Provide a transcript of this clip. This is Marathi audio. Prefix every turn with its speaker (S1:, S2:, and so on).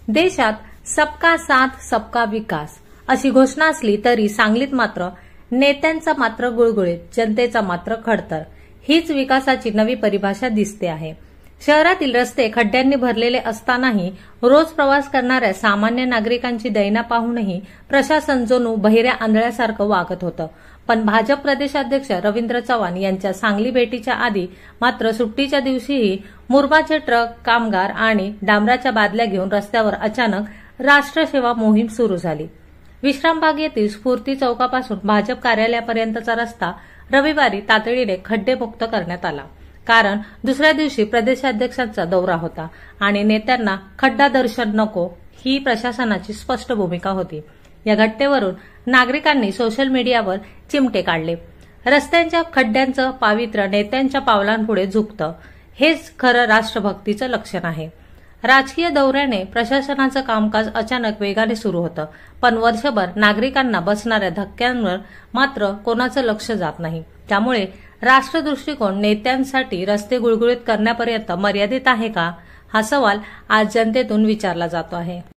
S1: देशात सबका साथ सबका विकास अशी घोषणा असली तरी सांगलीत मात्र नेत्यांचा मात्र गुळगुळीत, जनतेचा मात्र खडतर हीच विकासाची नवी परिभाषा दिसते आहे। शहरातील रस्ते खड्ड्यांनी भरलेले असतानाही रोज प्रवास करणाऱ्या सामान्य नागरिकांची दैना पाहूनही प्रशासन जणू बहिऱ्या आंधळ्यासारखं वागत होतं। पण भाजप प्रदेशाध्यक्ष रवींद्र चव्हाण यांच्या सांगली भेटीच्या आधी मात्र सुट्टीच्या दिवशीही मुरमाचे ट्रक, कामगार आणि डांबराच्या बादल्या घेऊन रस्त्यावर अचानक राष्ट्रसेवा मोहीम सुरू झाली। विश्रामबाग येथील स्फूर्ती चौकापासून भाजप कार्यालयापर्यंतचा रस्ता रविवारी तातडीने खड्डेमुक्त करण्यात आला, कारण दुसऱ्या दिवशी प्रदेशाध्यक्षांचा दौरा होता आणि नेत्यांना खड्डा दर्शन नको ही प्रशासनाची स्पष्ट भूमिका होती। या घटनेवरून नागरिकांनी सोशल मीडियावर चिमटे काढले। रस्त्यांच्या खड्ड्यांचं पावित्र्य नेत्यांच्या पावलांपुढे झुकतं, हेच खरं राष्ट्रभक्तीचं लक्षण आहे। राजकीय दौऱ्याने प्रशासनाचं कामकाज अचानक वेगाने सुरू होतं, पण वर्षभर नागरिकांना बसणाऱ्या धक्क्यांवर मात्र कोणाचं लक्ष जात नाही। त्यामुळे राष्ट्रदृष्टिकोन नेत्यांसाठी रस्ते गुळगुळीत करण्यापर्यंत मर्यादित आहे का, हा सवाल आज जनतेतून विचारला जातो आहे।